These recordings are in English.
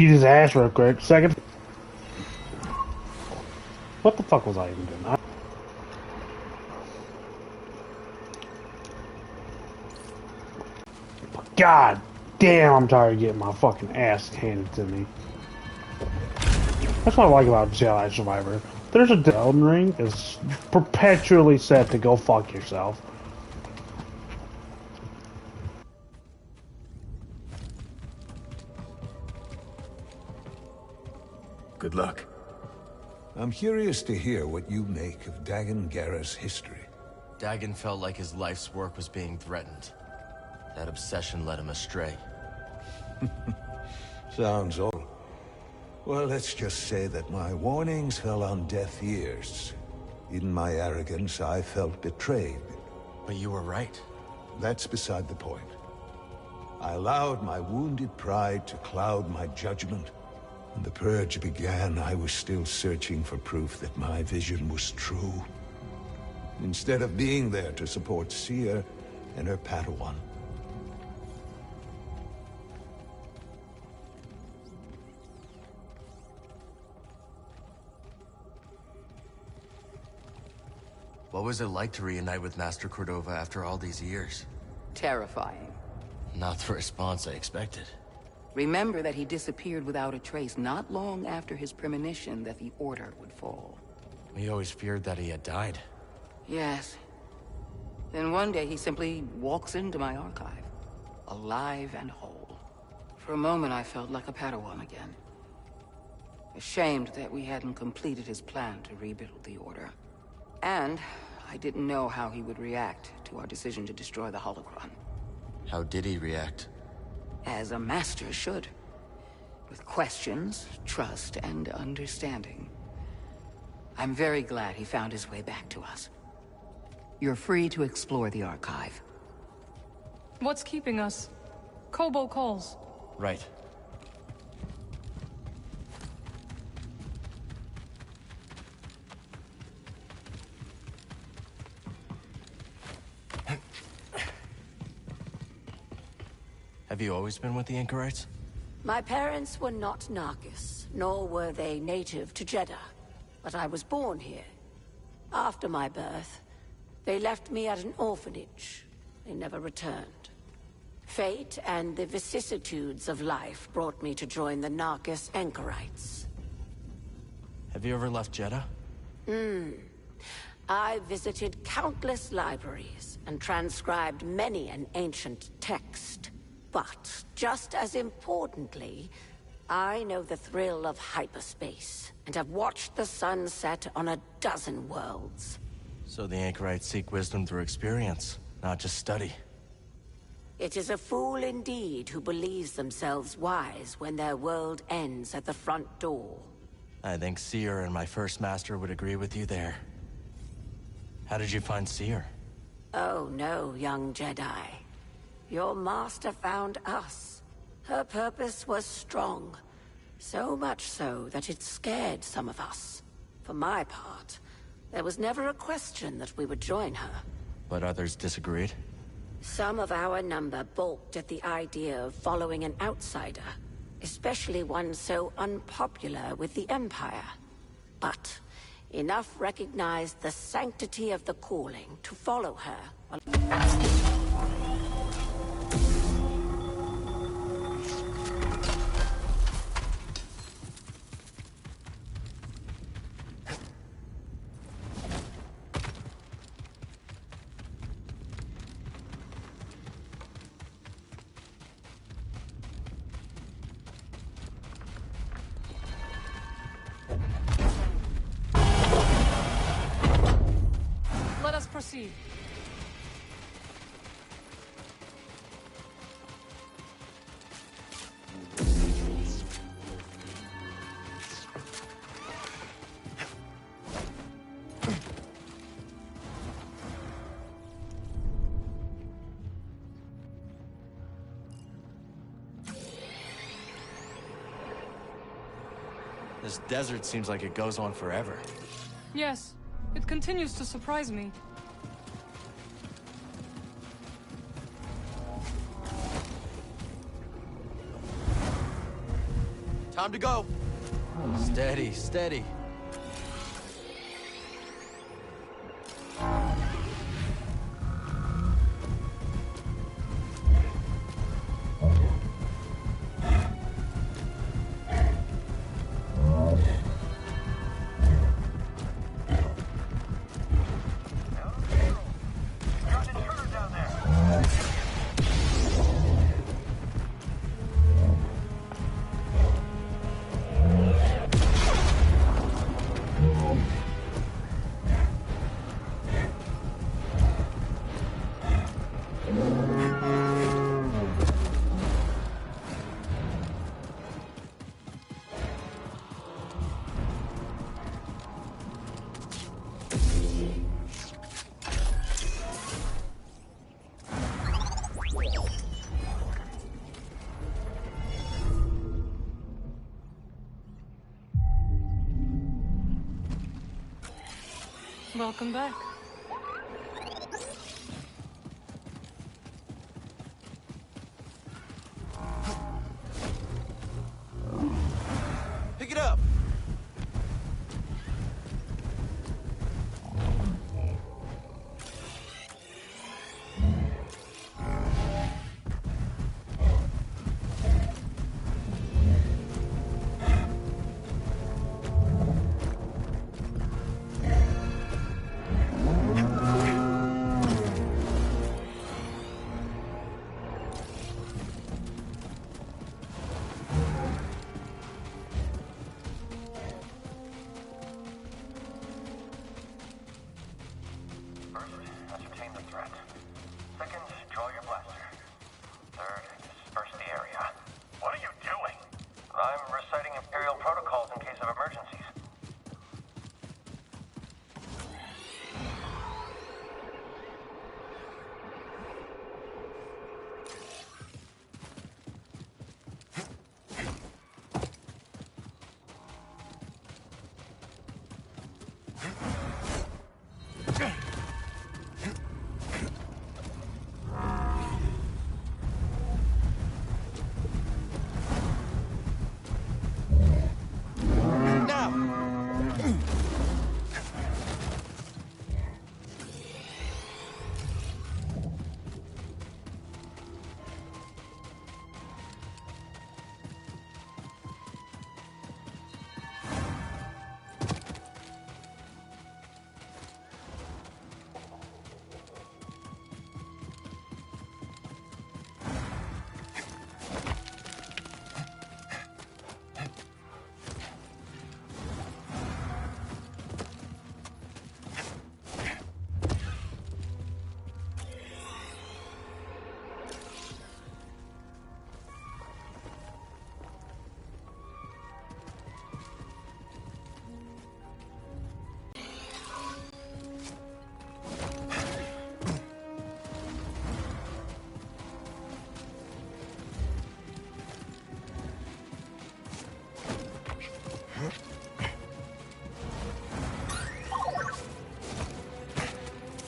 Eat his ass real quick. Second. What the fuck was I even doing? God damn, I'm tired of getting my fucking ass handed to me. That's what I like about Jedi Survivor. There's a Elden Ring is perpetually set to go fuck yourself. Good luck. I'm curious to hear what you make of Dagan Gera's history. Dagan felt like his life's work was being threatened. That obsession led him astray. Sounds old. Well, let's just say that my warnings fell on deaf ears. In my arrogance, I felt betrayed. But you were right. That's beside the point. I allowed my wounded pride to cloud my judgment. When the purge began, I was still searching for proof that my vision was true. Instead of being there to support Seer and her Padawan. What was it like to reunite with Master Cordova after all these years? Terrifying. Not the response I expected. Remember that he disappeared without a trace not long after his premonition that the Order would fall. We always feared that he had died. Yes. Then one day he simply walks into my archive, alive and whole. For a moment I felt like a Padawan again. Ashamed that we hadn't completed his plan to rebuild the Order. And I didn't know how he would react to our decision to destroy the holocron. How did he react? As a master should. With questions, trust, and understanding. I'm very glad he found his way back to us. You're free to explore the archive. What's keeping us? Kobo calls. Right. Have you always been with the Anchorites? My parents were not Narcus, nor were they native to Jeddah. But I was born here. After my birth, they left me at an orphanage. They never returned. Fate and the vicissitudes of life brought me to join the Narcus Anchorites. Have you ever left Jeddah? I visited countless libraries and transcribed many an ancient text. But, just as importantly, I know the thrill of hyperspace, and have watched the sun set on a dozen worlds. So the Anchorites seek wisdom through experience, not just study. It is a fool indeed who believes themselves wise when their world ends at the front door. I think Seer and my first master would agree with you there. How did you find Seer? Oh no, young Jedi. Your master found us. Her purpose was strong. So much so that it scared some of us. For my part, there was never a question that we would join her. But others disagreed? Some of our number balked at the idea of following an outsider, especially one so unpopular with the Empire. But enough recognized the sanctity of the calling to follow her. Let us proceed. This desert seems like it goes on forever. Yes, it continues to surprise me. Time to go. Steady, steady. Welcome back. Pick it up.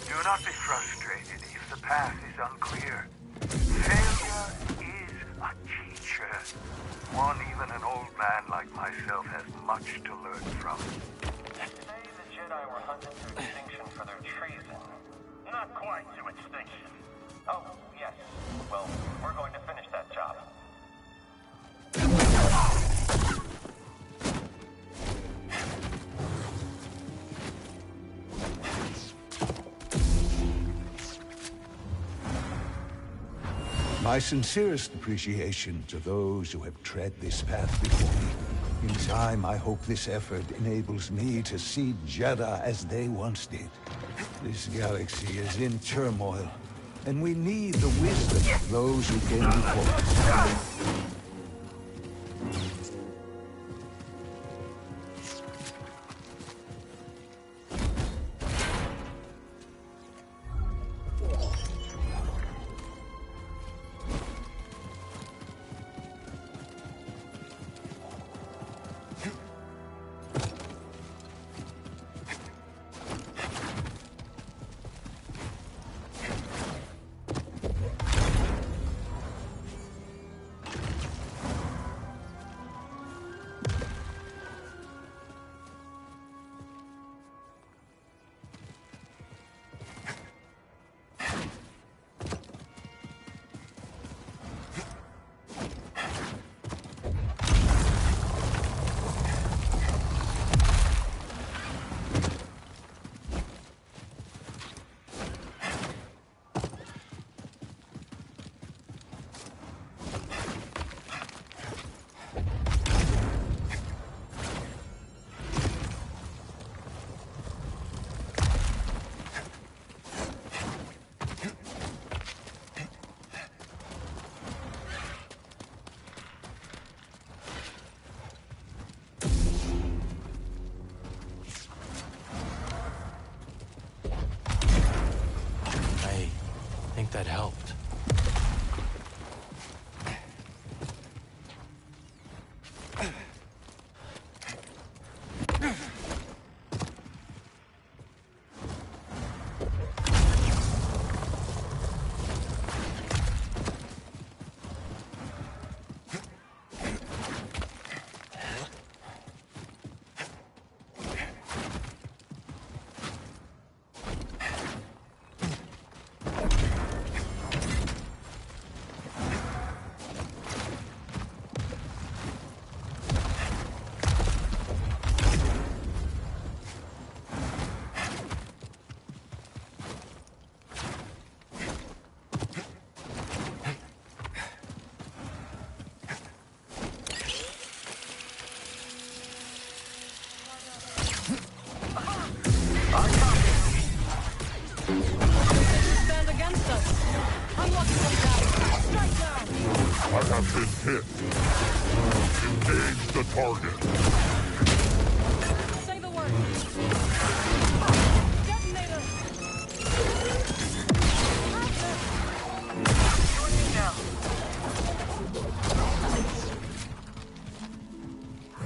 Do not be frustrated if the path is unclear. Failure is a teacher. One even an old man like myself has much to learn from. Today the Jedi were hunted to extinction for their treason. Not quite to extinction. Oh, yes. Well, we're going to finish that job. My sincerest appreciation to those who have tread this path before me. In time, I hope this effort enables me to see Jedi as they once did. This galaxy is in turmoil, and we need the wisdom of those who came before us. I'd helped. Stand against us. Unlocking them down. Strike down. I have been hit. Engage the target. Say the word. Detonator.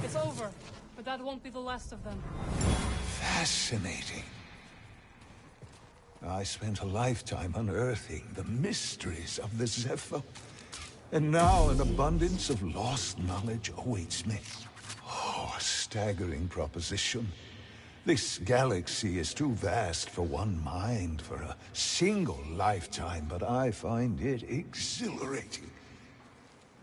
It's over, but that won't be the last of them. Fascinating. I spent a lifetime unearthing the mysteries of the Zephyr. And now an abundance of lost knowledge awaits me. Oh, a staggering proposition. This galaxy is too vast for one mind for a single lifetime, but I find it exhilarating.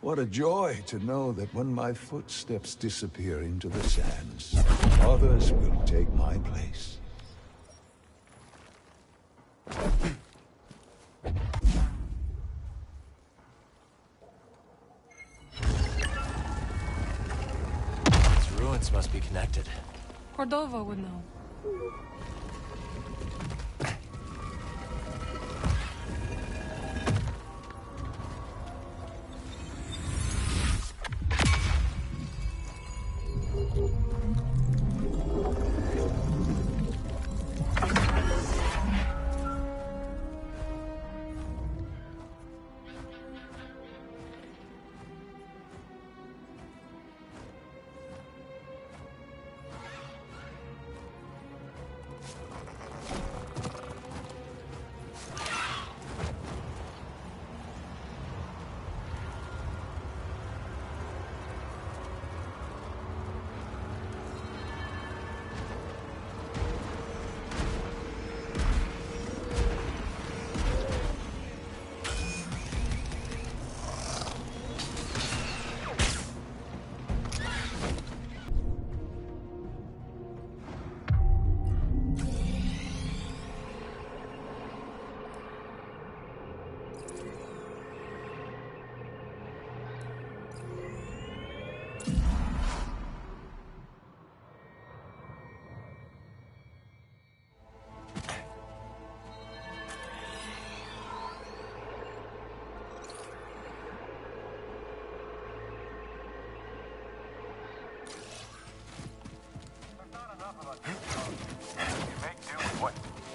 What a joy to know that when my footsteps disappear into the sands, others will take my place. These ruins must be connected. Cordova would know.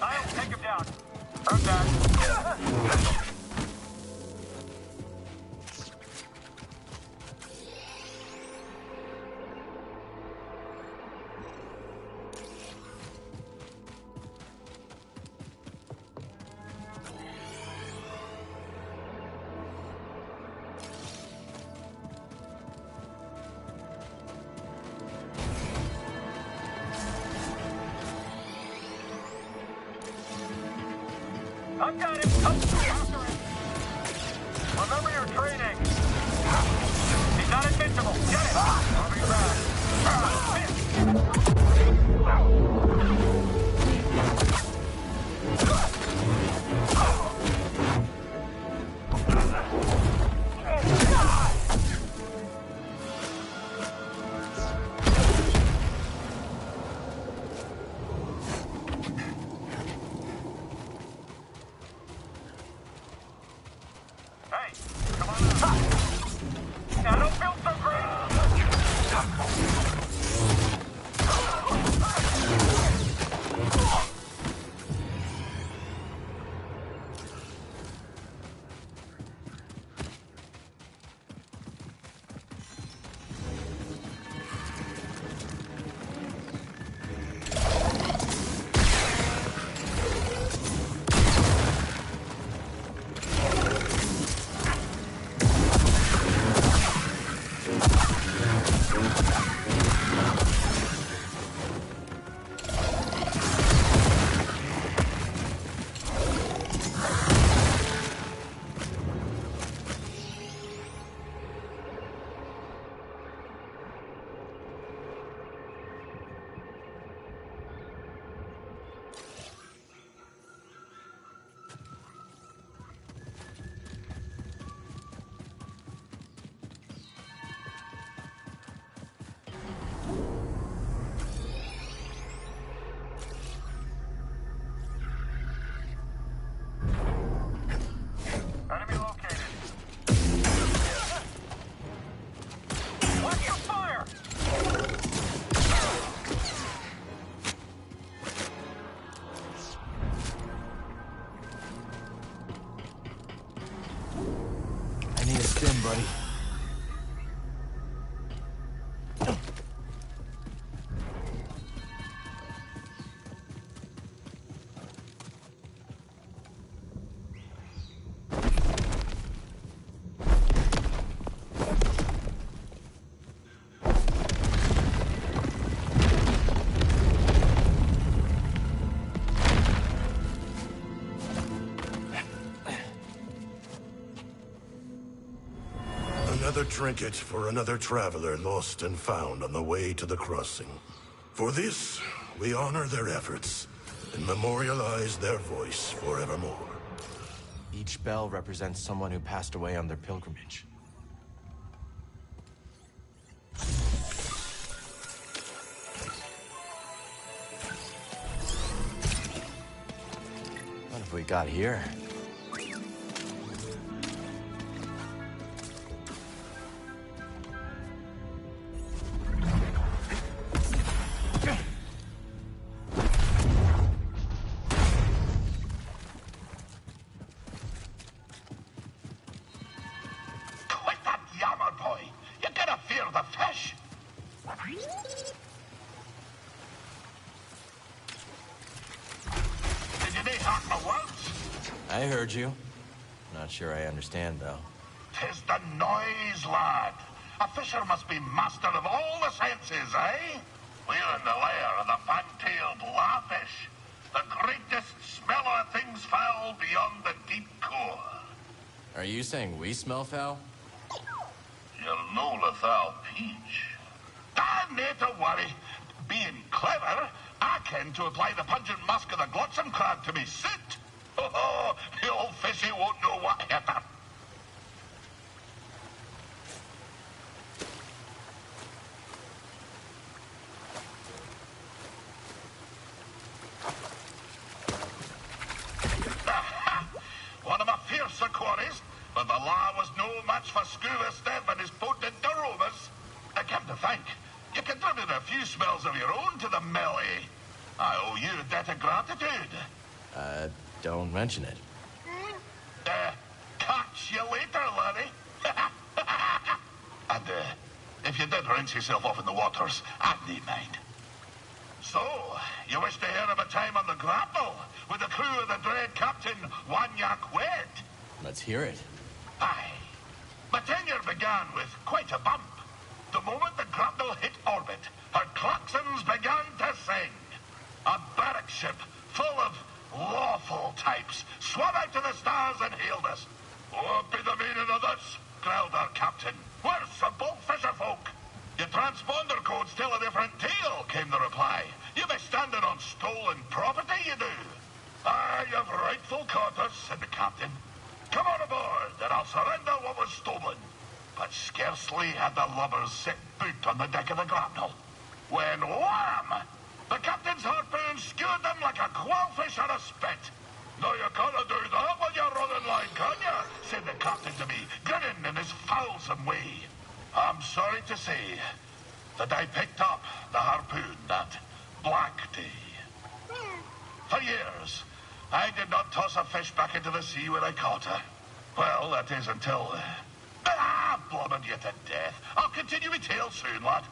I'll take him down. Heard that. I've got him. After him. Remember your training. He's not invincible. Get him. I'll be back. Hey, come on out. I don't feel so great. Another trinket for another traveler lost and found on the way to the crossing. For this, we honor their efforts and memorialize their voice forevermore. Each bell represents someone who passed away on their pilgrimage. What have we got here? I heard you. Not sure I understand, though. 'Tis the noise, lad. A fisher must be master of all the senses, eh? We're in the lair of the fan-tailed larfish, the greatest smeller of things foul beyond the deep core. Are you saying we smell foul? You'll know Lethal Peach. No to worry. Being clever, I can to apply the pungent musk of the glotsome crab to me suit. Oh, the old fishy won't know what hit her. One of my fiercer quarries, but the law was no match for Scuba Steph and his potent aromas. I come to think, you contributed a few smells of your own to the melee. I owe you a debt of gratitude. Don't mention it. Catch you later, laddie. And, if you did rinse yourself off in the waters, I'd need mind. So, you wish to hear of a time on the grapnel with the crew of the dread Captain Wanyak Wed? Let's hear it. Aye. My tenure began with quite a bump. The moment the grapnel hit orbit, her claxons began to sing. A barrack ship full of lawful types swam out to the stars and hailed us. What be the meaning of this? Growled our captain. We're simple fisher folk. Your transponder codes tell a different tale, came the reply. You be standing on stolen property, you do. Ah, you've rightful quarters, said the captain. Come on aboard, and I'll surrender what was stolen. But scarcely had the lubbers set boot on the deck of the grapnel, when wham! The captain's harpoon skewered them like a quailfish on a spit. No, you can't do that when you're running line, can you? Said the captain to me, grinning in his foulsome way. I'm sorry to say that I picked up the harpoon that black day. For years, I did not toss a fish back into the sea when I caught her. Well, that is until... blubbered you to death. I'll continue my tale soon, lad.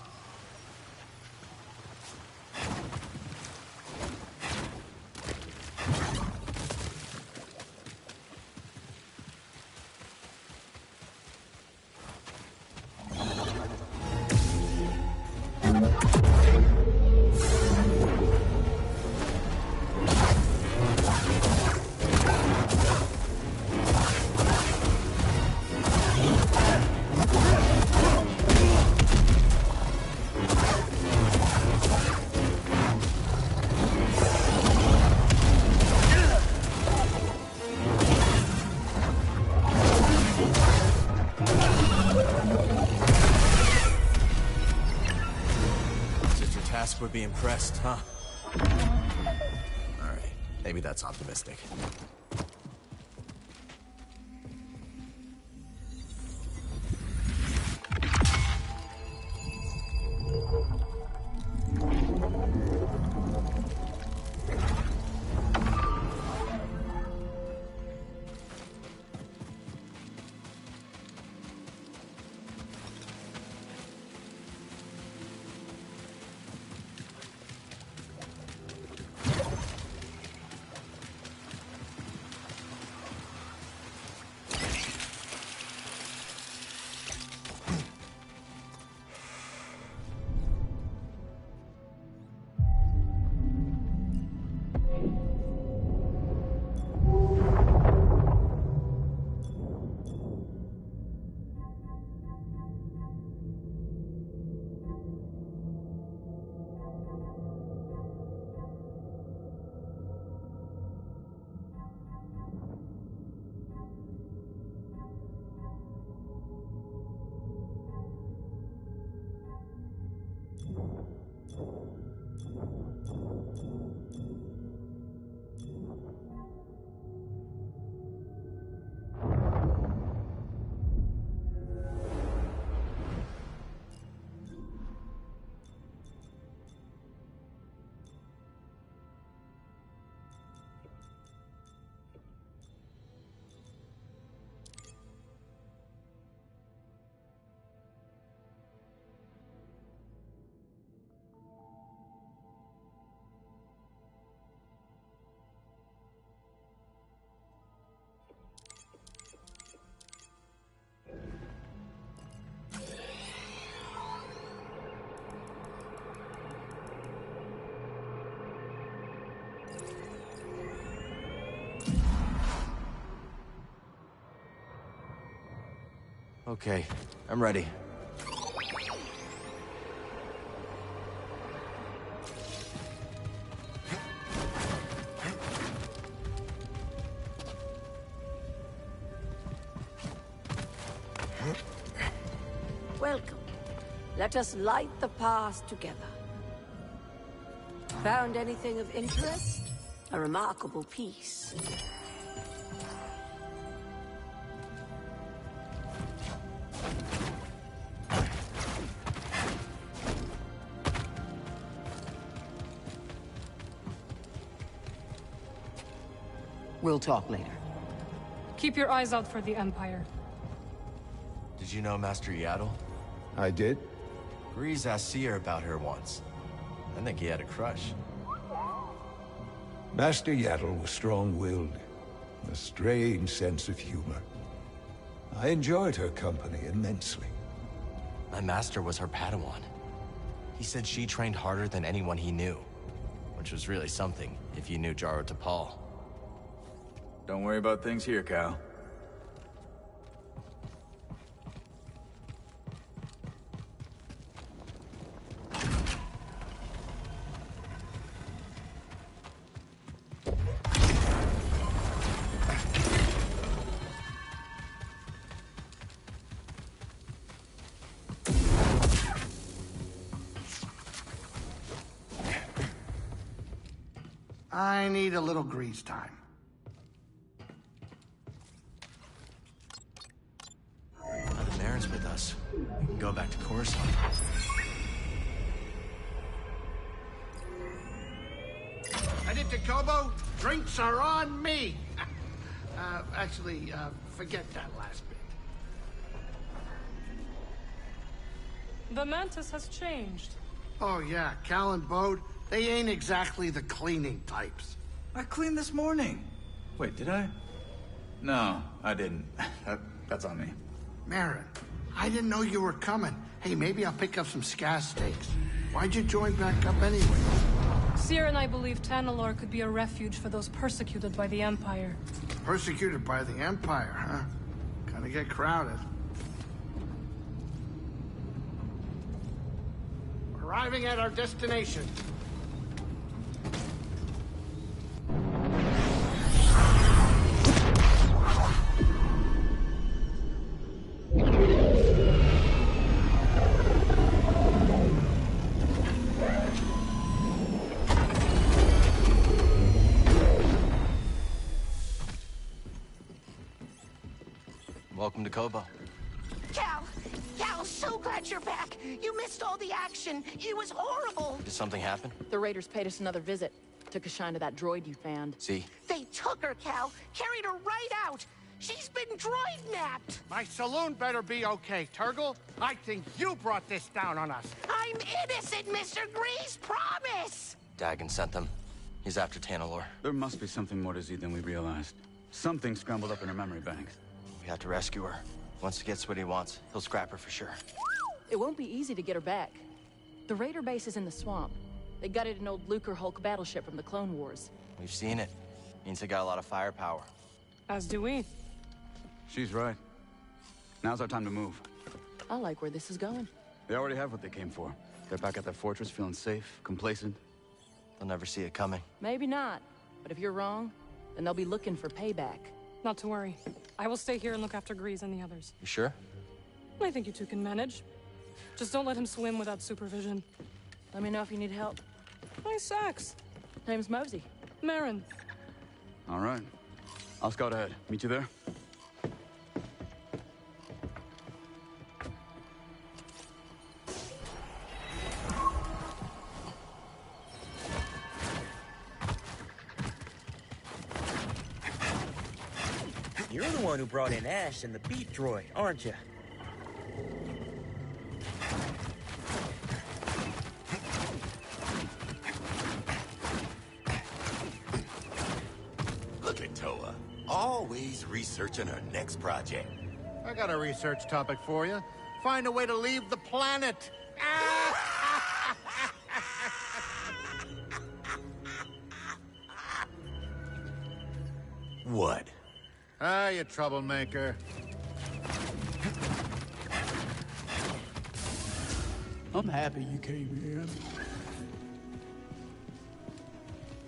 Would be impressed, huh? Alright, maybe that's optimistic. Okay, I'm ready. Welcome. Let us light the path together. Found anything of interest? A remarkable piece. We'll talk later. Keep your eyes out for the Empire. Did you know Master Yaddle? I did? Grease asked Seer about her once. I think he had a crush. Master Yaddle was strong-willed, a strange sense of humor. I enjoyed her company immensely. My master was her Padawan. He said she trained harder than anyone he knew, which was really something if you knew Jaro Tapal. Don't worry about things here, Cal. I need a little grease time. Now the Marin's with us. We can go back to Coruscant. Headed to Kobo? Drinks are on me! Actually, forget that last bit. The Mantis has changed. Oh yeah, Cal and Bode, they ain't exactly the cleaning types. I cleaned this morning. Wait, did I? No, I didn't. That's on me. Marin, I didn't know you were coming. Hey, maybe I'll pick up some scat steaks. Why'd you join back up anyway? Seer and I believe Tanalorr could be a refuge for those persecuted by the Empire. Persecuted by the Empire, huh? Kinda get crowded. Arriving at our destination. Welcome to Kobo. Cal, so glad you're back. You missed all the action. It was horrible. Did something happen? The Raiders paid us another visit. Took a shine to that droid you found. See? They took her, Cal. Carried her right out. She's been droid-napped. My saloon better be okay, Turgle. I think you brought this down on us. I'm innocent, Mr. Grease. Promise. Dagon sent them. He's after Tanalorr. There must be something more to Z than we realized. Something scrambled up in her memory banks. We have to rescue her. Once he gets what he wants, he'll scrap her for sure. It won't be easy to get her back. The Raider base is in the swamp. They gutted an old Lucre Hulk battleship from the Clone Wars. We've seen it. Means they got a lot of firepower. As do we. She's right. Now's our time to move. I like where this is going. They already have what they came for. They're back at their fortress feeling safe, complacent. They'll never see it coming. Maybe not. But if you're wrong, then they'll be looking for payback. Not to worry. I will stay here and look after Grease and the others. You sure? I think you two can manage. Just don't let him swim without supervision. Let me know if you need help. Nice sax. Name's Mosey. Marin. All right. I'll scout ahead. Meet you there? You're the one who brought in Ash and the beat droid, aren't you? Look at Toa. Always researching her next project. I got a research topic for you. Find a way to leave the planet. What? Ah, you troublemaker. I'm happy you came in.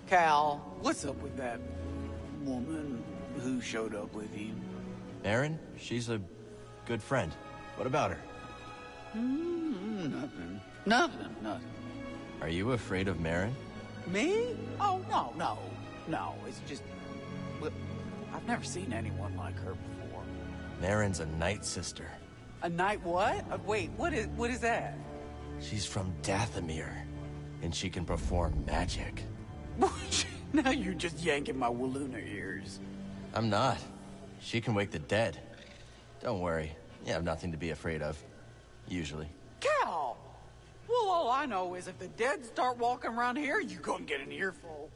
Cal, what's up with that woman who showed up with you? Erin, she's a good friend. What about her? Nothing. Nothing. Are you afraid of Marin? Me? Oh, no. It's just... Well, I've never seen anyone like her before. Marin's a night sister. A night what? Wait, what is that? She's from Dathomir, and she can perform magic. Now you're just yanking my Walloona ears. I'm not. She can wake the dead. Don't worry. You have nothing to be afraid of. Usually. Cal! Well, all I know is if the dead start walking around here, you're gonna get an earful.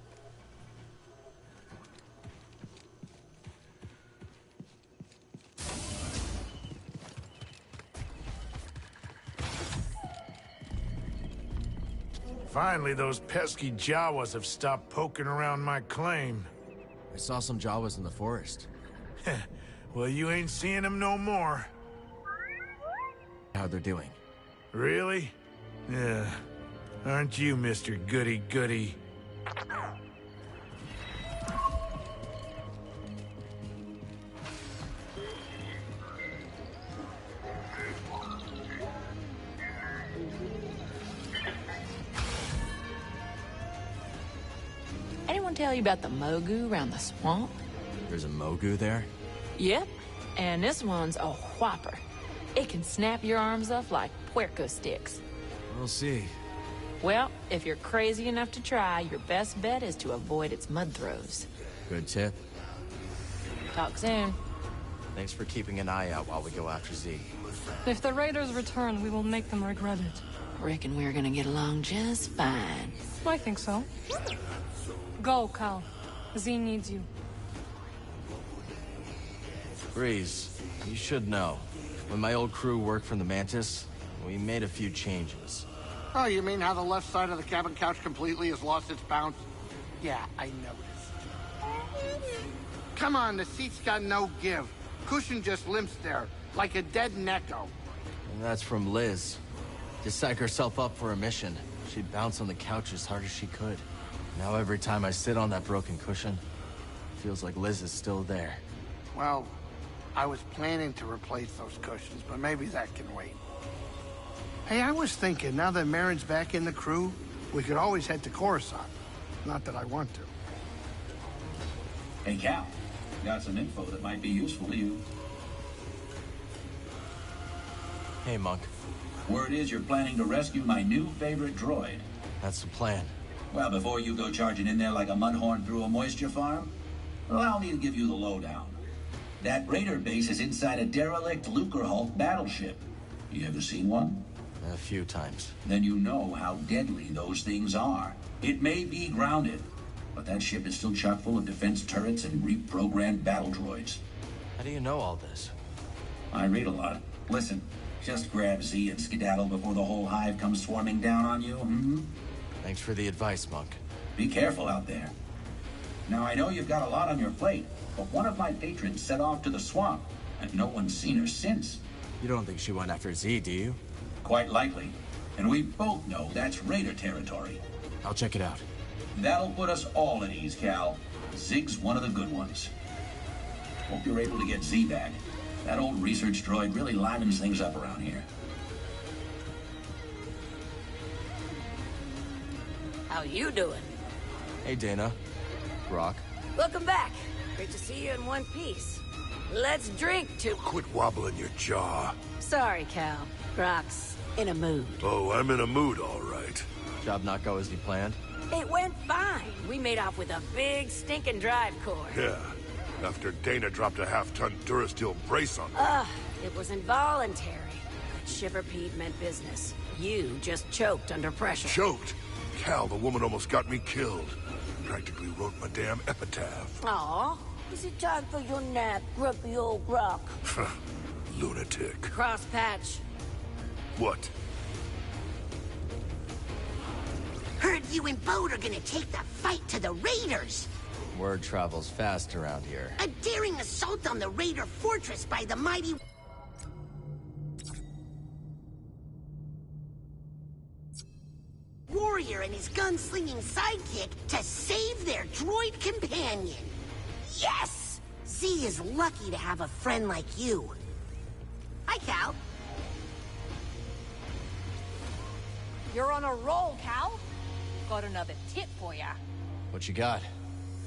Finally, those pesky Jawas have stopped poking around my claim. I saw some Jawas in the forest. Well, you ain't seeing them no more. How they're doing. Really? Yeah. Aren't you, Mr. Goody-Goody? Anyone tell you about the Mogu around the swamp? There's a Mogu there? Yep. And this one's a whopper. It can snap your arms off like puerco sticks. We'll see. Well, if you're crazy enough to try, your best bet is to avoid its mud throws. Good tip. Talk soon. Thanks for keeping an eye out while we go after Z. If the raiders return, we will make them regret it. Reckon we're gonna get along just fine. I think so. Go, Cal. Z needs you. Breeze, you should know. When my old crew worked from the Mantis, we made a few changes. Oh, you mean how the left side of the cabin couch completely has lost its bounce? Yeah, I noticed. Come on, the seat's got no give. Cushion just limps there, like a dead necko. And that's from Liz. To psych herself up for a mission, she'd bounce on the couch as hard as she could. Now every time I sit on that broken cushion, it feels like Liz is still there. Well, I was planning to replace those cushions, but maybe that can wait. Hey, I was thinking, now that Marin's back in the crew, we could always head to Coruscant. Not that I want to. Hey, Cal. Got some info that might be useful to you. Hey, Monk. Word is you're planning to rescue my new favorite droid. That's the plan. Well, before you go charging in there like a mudhorn through a moisture farm, allow me to give you the lowdown. That raider base is inside a derelict Lucrehulk battleship. You ever seen one? A few times. Then you know how deadly those things are. It may be grounded, but that ship is still chock full of defense turrets and reprogrammed battle droids. How do you know all this? I read a lot. Listen, just grab Z and skedaddle before the whole hive comes swarming down on you, Thanks for the advice, Monk. Be careful out there. Now, I know you've got a lot on your plate, but one of my patrons set off to the swamp, and no one's seen her since. You don't think she went after Z, do you? Quite likely. And we both know that's Raider territory. I'll check it out. That'll put us all at ease, Cal. Zig's one of the good ones. Hope you're able to get Z back. That old research droid really livens things up around here. How you doing? Hey, Dana. Brock. Welcome back. Great to see you in one piece. Let's drink to... Quit wobbling your jaw. Sorry, Cal. Brock's in a mood. Oh, I'm in a mood, all right. Job not go as you planned? It went fine. We made off with a big stinking drive core. Yeah. After Dana dropped a half-ton Durasteel brace on me. It was involuntary. But Shiver Pete meant business. You just choked under pressure. Choked? Cal, the woman almost got me killed. Practically wrote my damn epitaph. Aw. Is it time for your nap, grumpy old Brock? Lunatic. Cross patch. What? Heard you and Bode are gonna take the fight to the Raiders. Word travels fast around here. A daring assault on the Raider fortress by the mighty... warrior and his gunslinging sidekick to save their droid companion. Yes! Z is lucky to have a friend like you. Hi, Cal. You're on a roll, Cal. Got another tip for ya. What you got?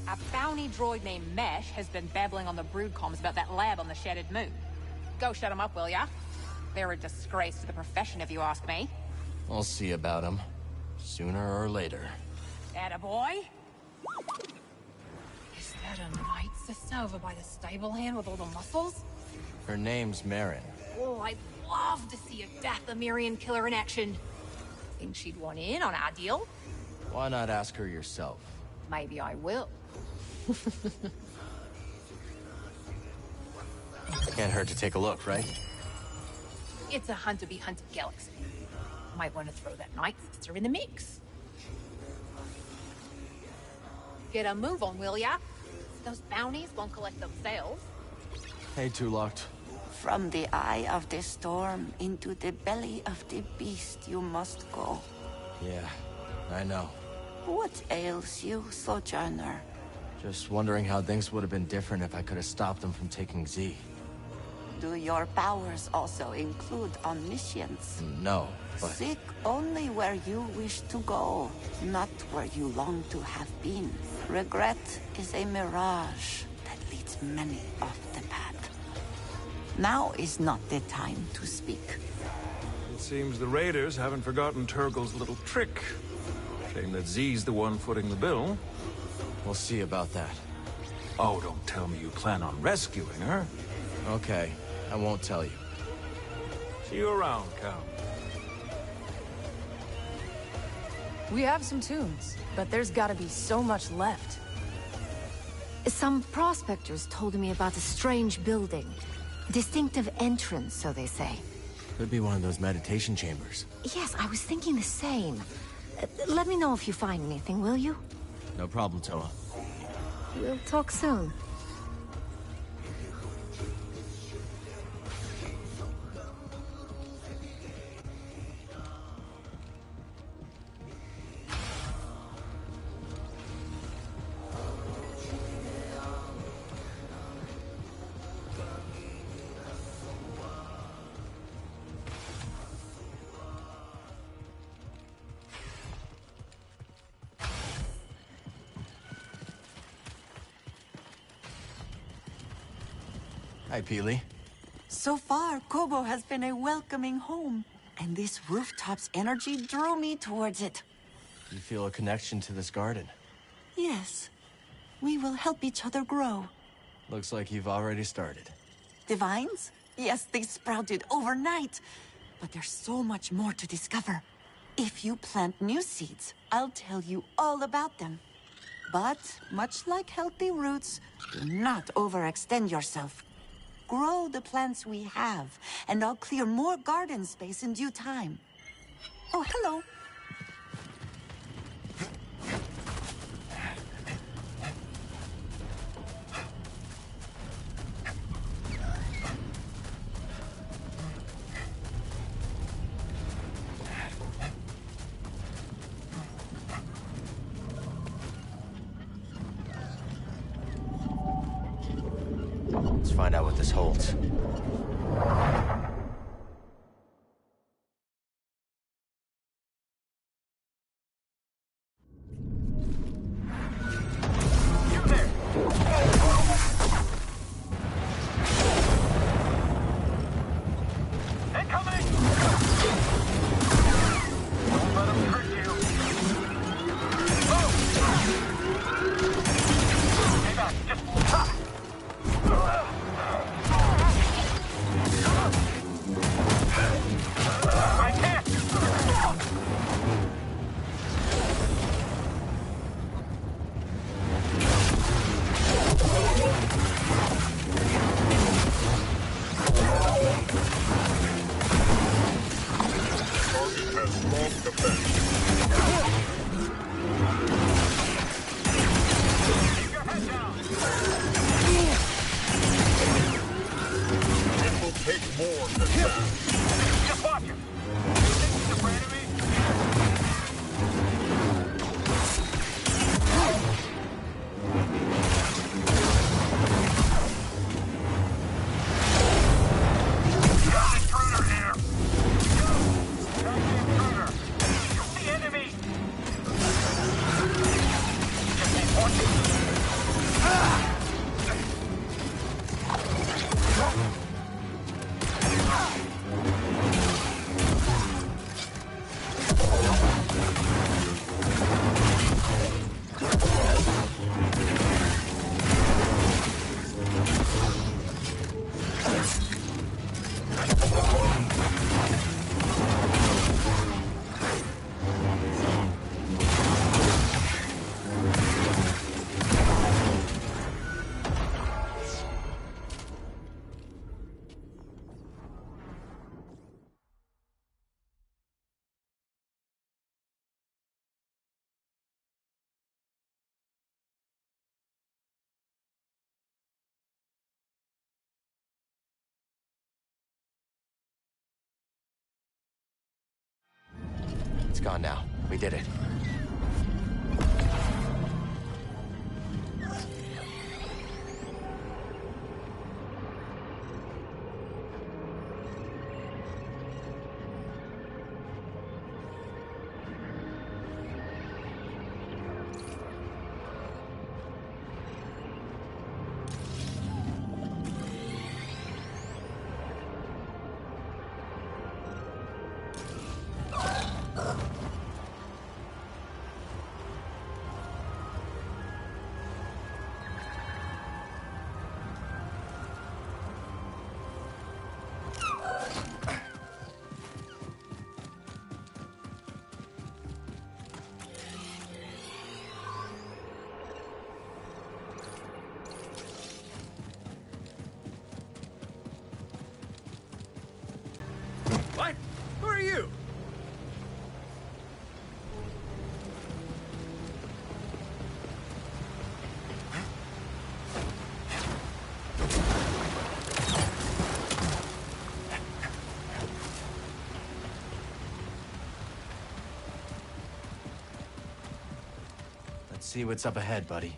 A bounty droid named Mesh has been babbling on the brood comms about that lab on the Shattered Moon. Go shut him up, will ya? They're a disgrace to the profession, if you ask me. We'll see about him. Sooner or later. Attaboy. Is that a night sister over by the stable hand with all the muscles? Her name's Marin. Oh, I'd love to see a Dathomirian killer in action. Think she'd want in on our deal? Why not ask her yourself? Maybe I will. Can't hurt to take a look, right? It's a hunter-be-hunted galaxy. Might want to throw that night sister in the mix. Get a move on, will ya? Those bounties won't collect themselves. Hey, Two-Locked. From the eye of the storm into the belly of the beast you must go. Yeah, I know. What ails you, Sojourner? Just wondering how things would have been different if I could have stopped them from taking Z. Do your powers also include omniscience? No, but... Seek only where you wish to go, not where you long to have been. Regret is a mirage that leads many off the path. Now is not the time to speak. It seems the Raiders haven't forgotten Turgle's little trick. Shame that Z's the one footing the bill. We'll see about that. Oh, don't tell me you plan on rescuing her. Okay, I won't tell you. See you around, Cal. We have some tunes, but there's gotta be so much left. Some prospectors told me about a strange building. Distinctive entrance, so they say. Could be one of those meditation chambers. Yes, I was thinking the same. Let me know if you find anything, will you? No problem, Toa. We'll talk soon. Hi, Peely. So far, Kobo has been a welcoming home, and this rooftop's energy drew me towards it. You feel a connection to this garden? Yes, we will help each other grow. Looks like you've already started. The vines? Yes, they sprouted overnight, but there's so much more to discover. If you plant new seeds, I'll tell you all about them. But, much like healthy roots, do not overextend yourself. Grow the plants we have, and I'll clear more garden space in due time. Oh, hello. Let's find out what this holds. It's gone now. We did it. What? Who are you? Let's see what's up ahead, buddy.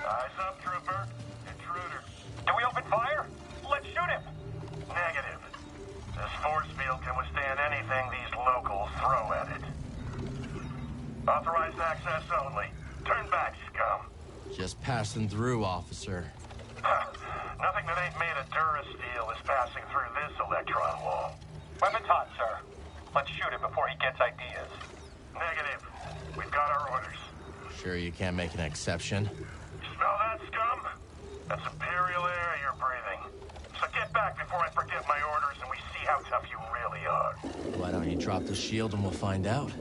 Eyes up, trooper. Intruder. Do we open fire? Let's shoot him. Negative. This force field can withstand anything these locals throw at it. Authorized access only. Turn back, scum. Just passing through, officer. Nothing that ain't made of Durasteel is passing through this electron wall. Weapons hot, sir. Let's shoot him before he gets ideas. Negative. We've got our orders. Sure you can't make an exception? Smell that, scum? That's Imperial air you're breathing. So get back before I forget my orders and we see how tough you really are. Why don't you drop the shield and we'll find out?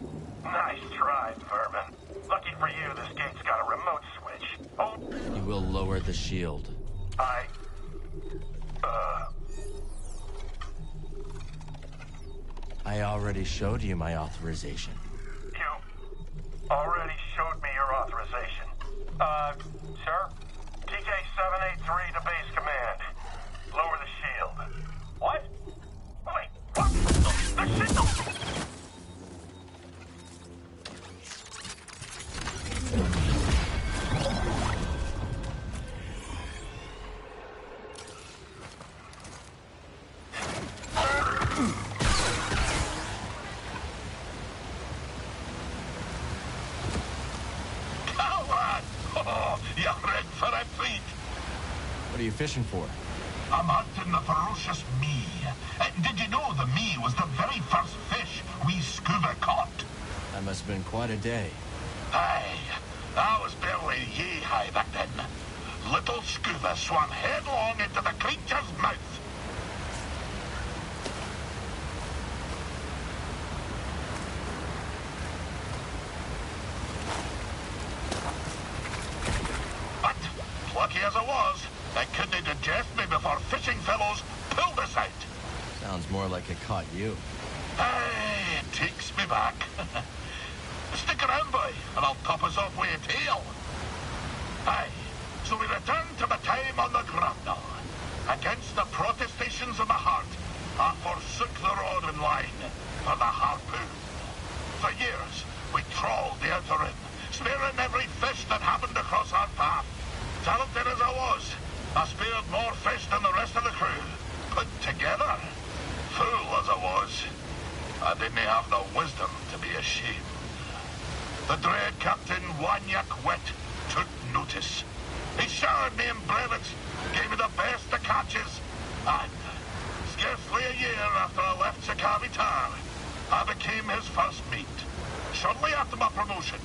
Nice try, vermin. Lucky for you, this gate's got a remote switch. Oh, You will lower the shield. I already showed you my authorization. You already showed me your authorization. Sir? TK-783 to base command. Lower the shield. What? Wait, what? The shield! What are you fishing for? I'm hunting the ferocious me. Did you know the me was the very first fish we scuba caught? That must have been quite a day. Aye, I was barely yay-high back then. Little scuba swam headlong into the creature's mouth. But, lucky as I was, I couldn't digest me before fishing fellows pulled us out. Sounds more like it caught you. Aye, it takes me back. Stick around, boy, and I'll top us off with a tale. Aye, so we return to my time on the Grandal. Against the protestations of my heart, I forsook the rod and line for the harpoon. For years, we trawled the outer rim, spearing every fish that happened across our path. Talented as I was, I speared more fish than the rest of the crew. Put together, fool as I was, I didn't have the wisdom to be ashamed. The dread Captain Wanyak Wet took notice. He showered me in brevets, gave me the best of catches, and scarcely a year after I left Sakavitar, I became his first mate. Shortly after my promotion,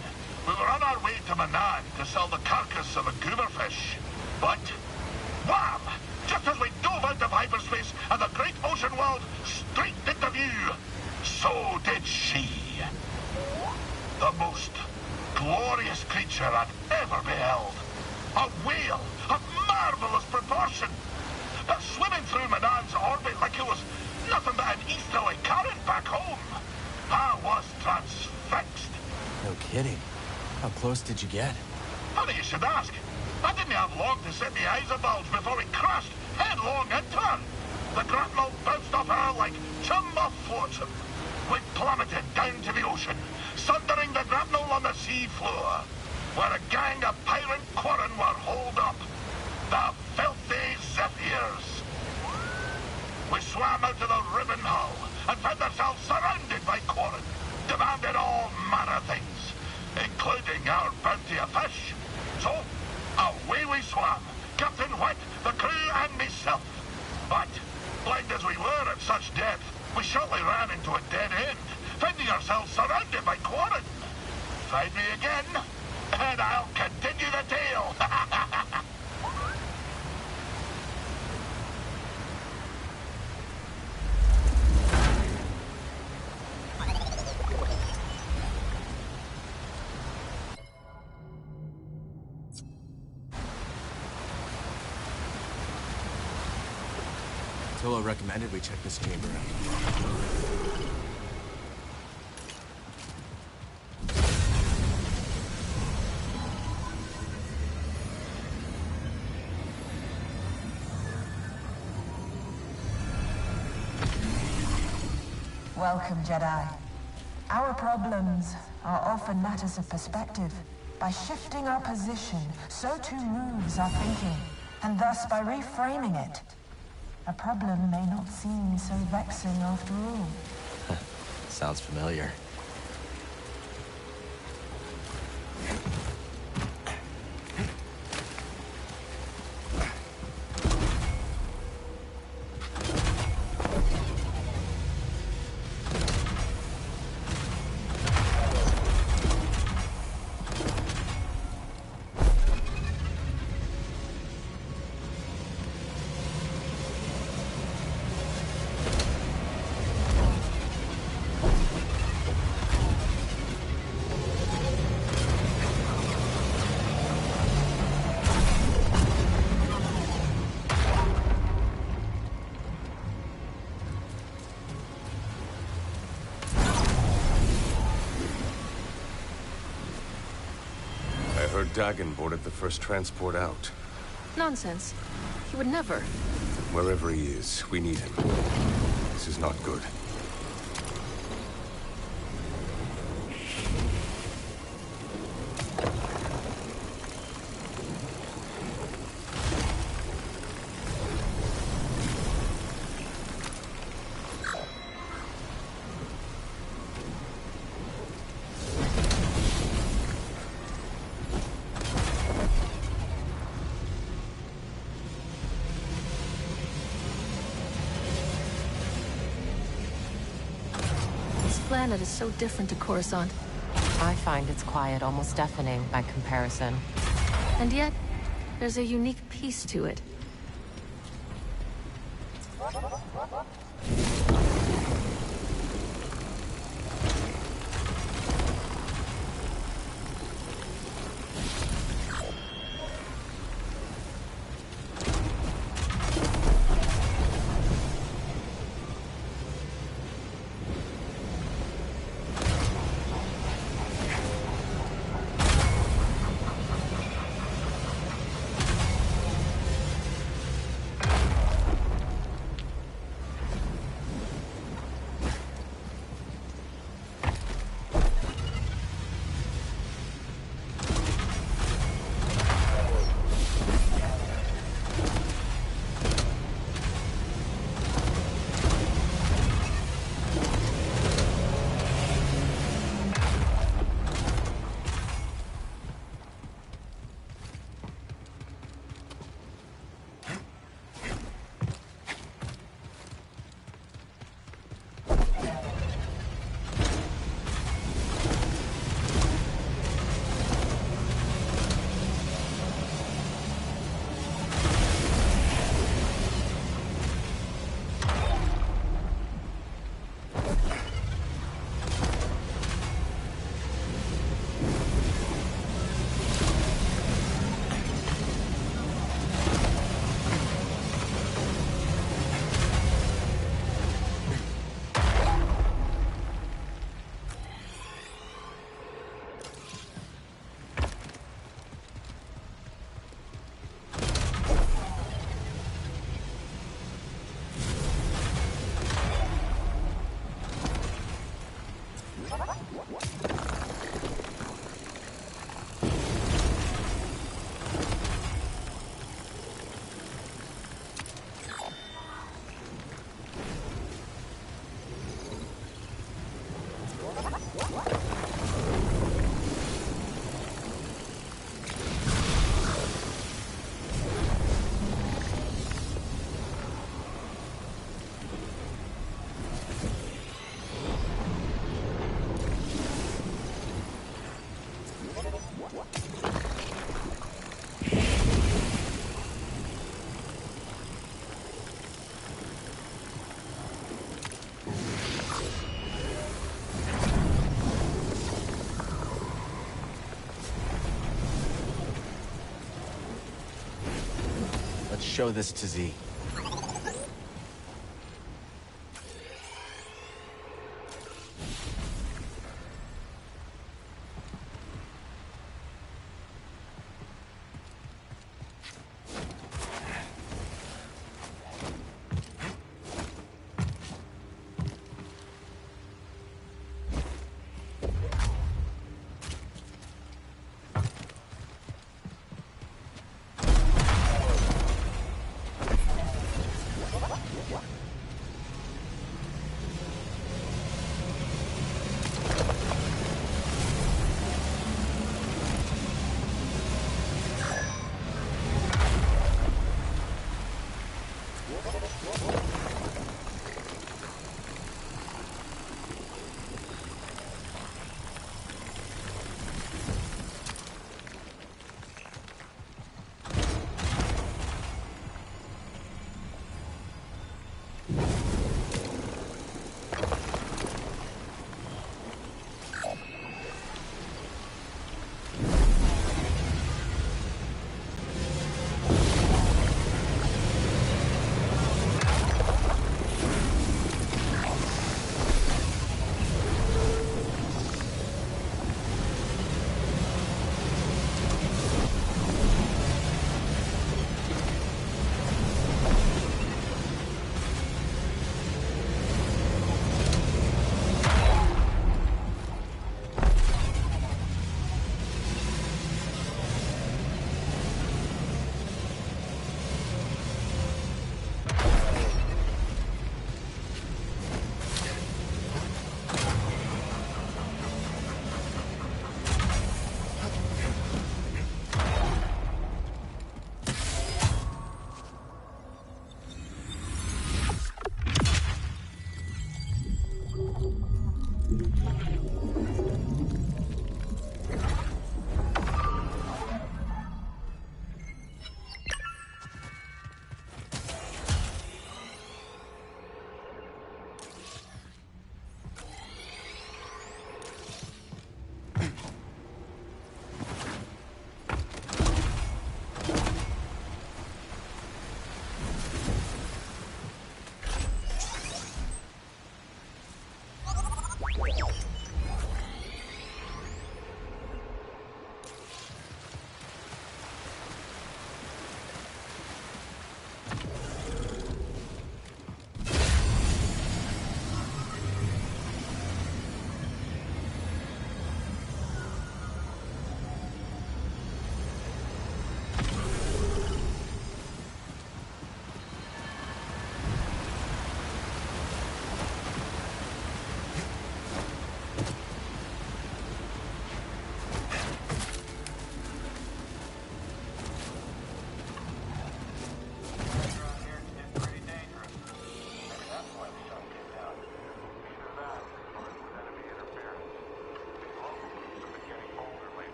we were on our way to Manan to sell the carcass of a gooberfish. But space and the great ocean world straight into view. So did she. The most glorious creature I've ever beheld. A whale of marvelous proportion. Swimming through Manan's orbit like it was nothing but an easterly current back home. I was transfixed. No kidding. How close did you get? Funny you should ask. I didn't have long to set my eyes abulge before we crashed headlong into her. The grapnel bounced off her like chum off flotsam. We plummeted down to the ocean, sundering the grapnel on the sea floor, where a gang of pirate quarren were holed up. The filthy Zephyrs. We swam out to the ribbon hull and found ourselves surrounded by quarren, demanding all manner of things, including our bounty of fish. So, away we swam, Captain White, the crew, and myself. But, blind as we were at such depth, we shortly ran into a dead end, finding ourselves surrounded by quarren. Find me again, and I'll continue the tale. Tolo recommended we check this chamber out. Welcome, Jedi. Our problems are often matters of perspective. By shifting our position, so too moves our thinking, and thus by reframing it, a problem may not seem so vexing after all. Sounds familiar. Dagon boarded the first transport out. Nonsense. He would never. Wherever he is, we need him. This is not good. Planet is so different to Coruscant. I find its quiet almost deafening by comparison. And yet, there's a unique peace to it. show this to Z.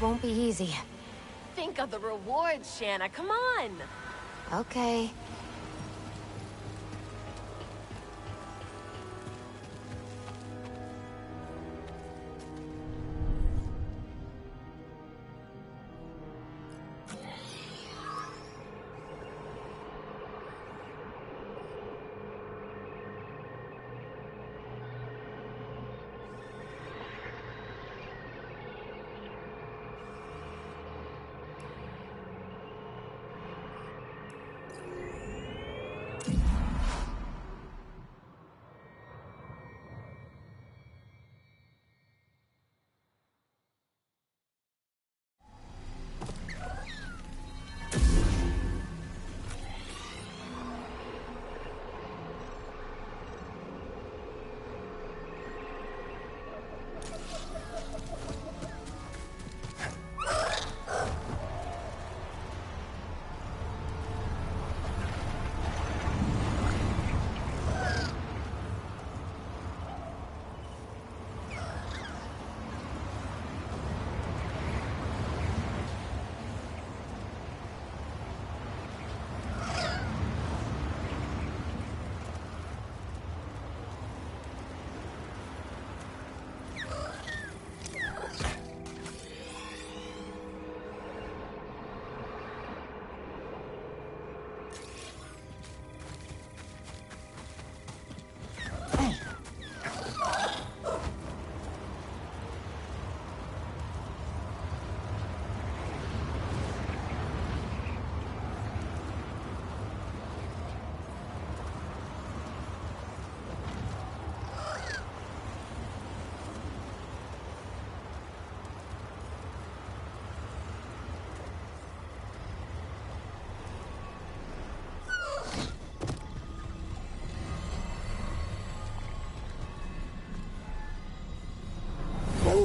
Won't be easy. Think of the rewards, Shanna. Come on. Okay.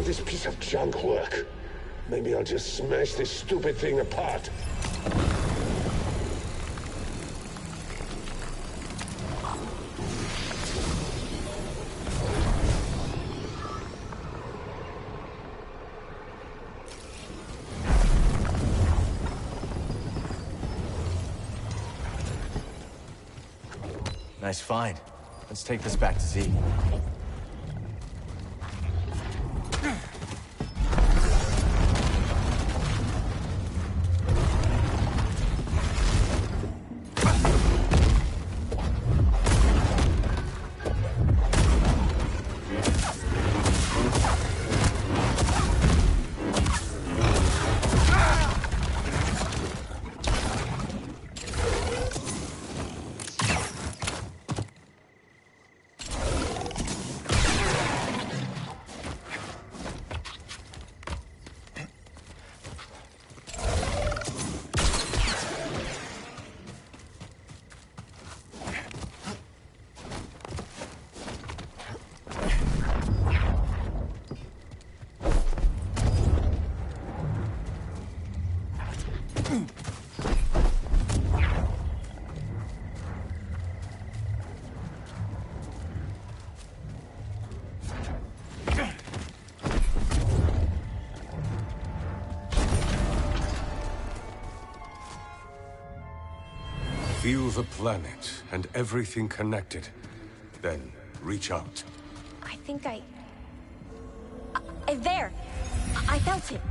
this piece of junk work? Maybe I'll just smash this stupid thing apart. Nice find. Let's take this back to Z. Feel the planet and everything connected. Then, reach out. I think there! I felt it!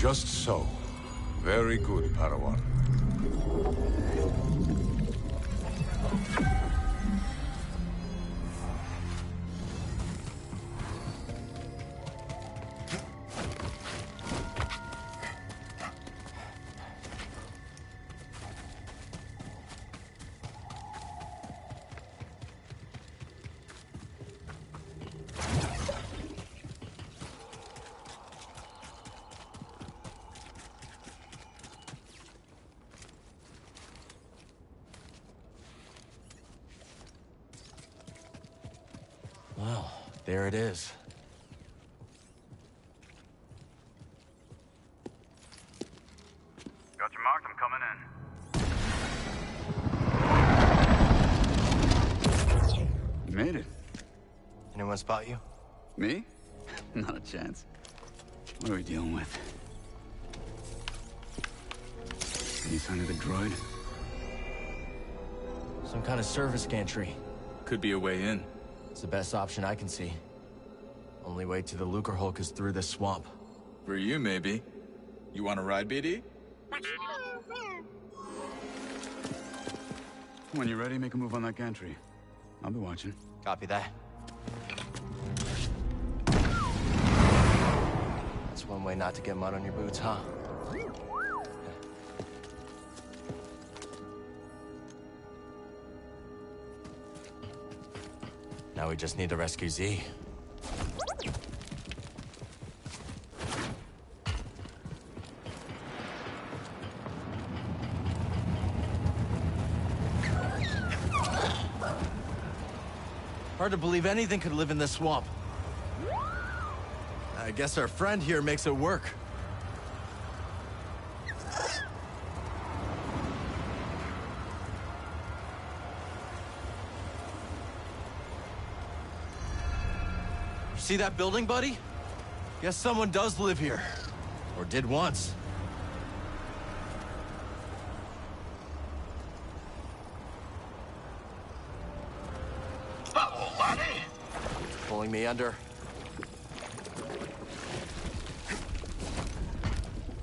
Just so. Very good, Padawan. Well, there it is. Got your mark, I'm coming in. You made it. Anyone spot you? Me? Not a chance. What are we dealing with? Any sign of the droid? Some kind of service gantry. Could be a way in. It's the best option I can see. Only way to the Lucre Hulk is through this swamp. For you, maybe. You want to ride, BD? When you're ready, make a move on that gantry. I'll be watching. Copy that. That's one way not to get mud on your boots, huh? Now we just need to rescue Z. Hard to believe anything could live in this swamp. I guess our friend here makes it work. See that building, buddy? Guess someone does live here. Or did once. Hello, laddie. Pulling me under.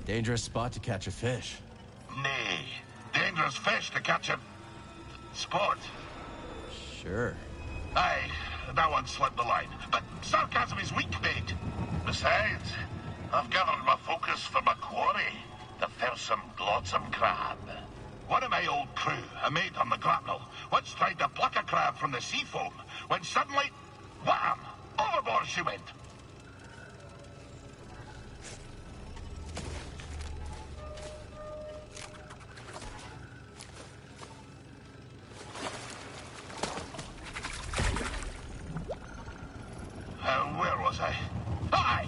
Dangerous spot to catch a fish. Nay, dangerous fish to catch a sport. Sure. Aye, that one slipped the line, but sarcasm is weak bait. Besides, I've gathered my focus for my quarry, the fearsome, glodsome crab. One of my old crew, a mate on the grapnel, once tried to pluck a crab from the sea foam, when suddenly, wham! Overboard she went. Where was I? Aye!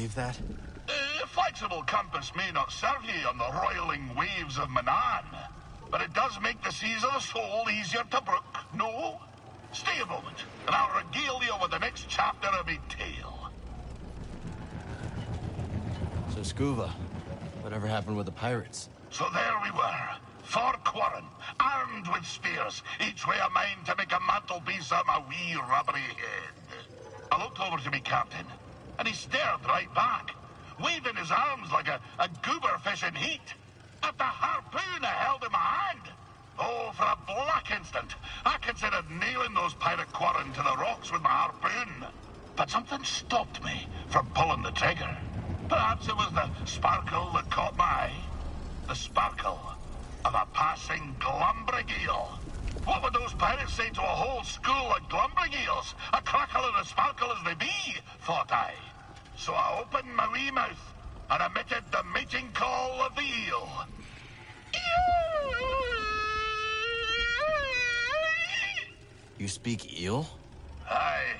believe that? A flexible compass may not serve ye on the roiling waves of Manan, but it does make the seas of the soul easier to brook, no? Stay a moment, and I'll regale you with the next chapter of me tale. So Scuba, whatever happened with the pirates? So there we were, 4 Quarren, armed with spears, each way a mind to make a mantelpiece of my wee rubbery head. I looked over to me captain, and he stared right back, waving his arms like a goober fish in heat. At the harpoon I held in my hand. Oh, for a black instant, I considered nailing those pirate Quarren to the rocks with my harpoon. But something stopped me from pulling the trigger. Perhaps it was the sparkle that caught my eye. The sparkle of a passing glumbrigeel. What would those pirates say to a whole school of glumbrigels? A crackle and a sparkle as they be, thought I. So I opened my wee mouth and emitted the mating call of the eel. You speak eel? Aye,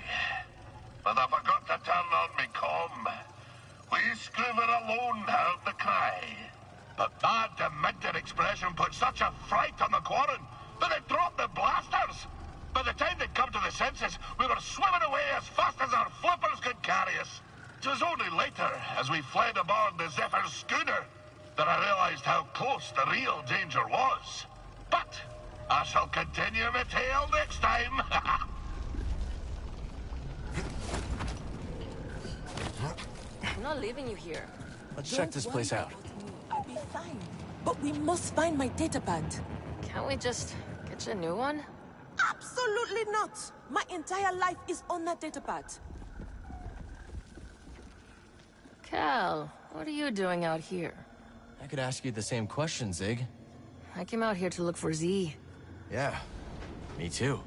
but I forgot to turn on me comm. We Scuba alone heard the cry. But that demented expression put such a fright on the Quarren that they dropped the blasters. By the time they'd come to the senses, we were swimming away as fast as our flippers could carry us. It was only later, as we fled aboard the Zephyr's schooner, that I realized how close the real danger was. But I shall continue my tale next time. I'm not leaving you here. Let's check this place out. I'll be fine. But we must find my datapad. Can't we just get you a new one? Absolutely not! My entire life is on that datapad. Cal, what are you doing out here? I could ask you the same question, Zig. I came out here to look for Z. Yeah, me too.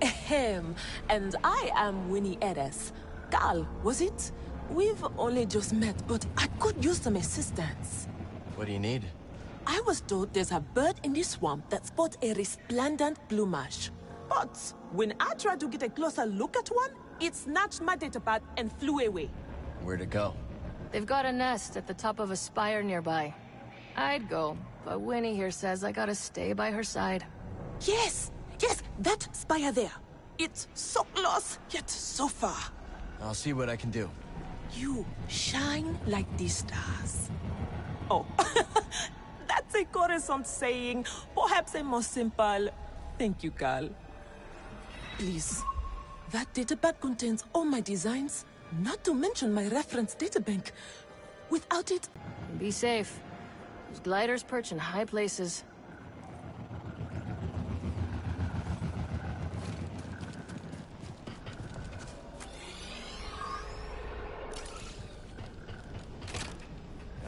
Ahem. And I am Winnie Eres. Cal, was it? We've only just met, but I could use some assistance. What do you need? I was told there's a bird in this swamp that spots a resplendent plumage. But when I tried to get a closer look at one, it snatched my datapad and flew away. Where'd it go? They've got a nest at the top of a spire nearby. I'd go, but Winnie here says I gotta stay by her side. Yes! Yes, that spire there. It's so close, yet so far. I'll see what I can do. You shine like the stars. Oh, that's a Coruscant saying, perhaps a more simple. Thank you, Cal. Please, that datapad contains all my designs, not to mention my reference databank. Without it... Be safe. Those gliders perch in high places.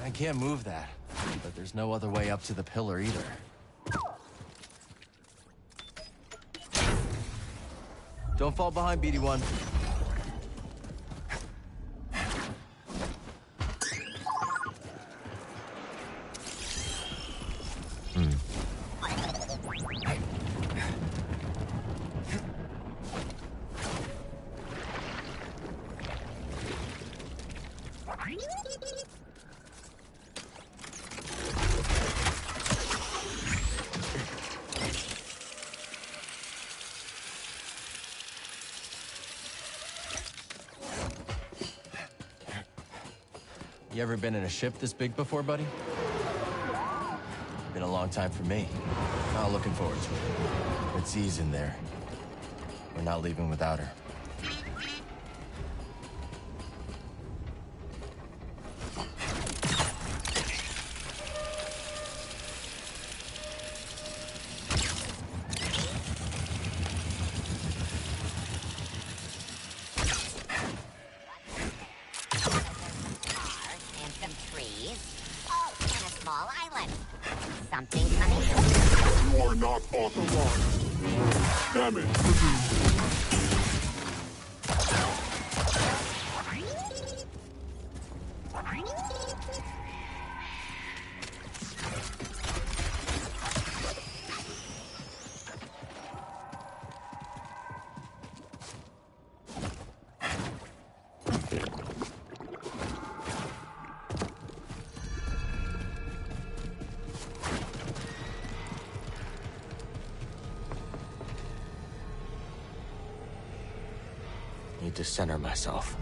I can't move that, but there's no other way up to the pillar either. Don't fall behind, BD-1. You ever been in a ship this big before, buddy? Been a long time for me. Not looking forward to it. But Z's in there. We're not leaving without her. You are not authorized. Damn it! Need to center myself.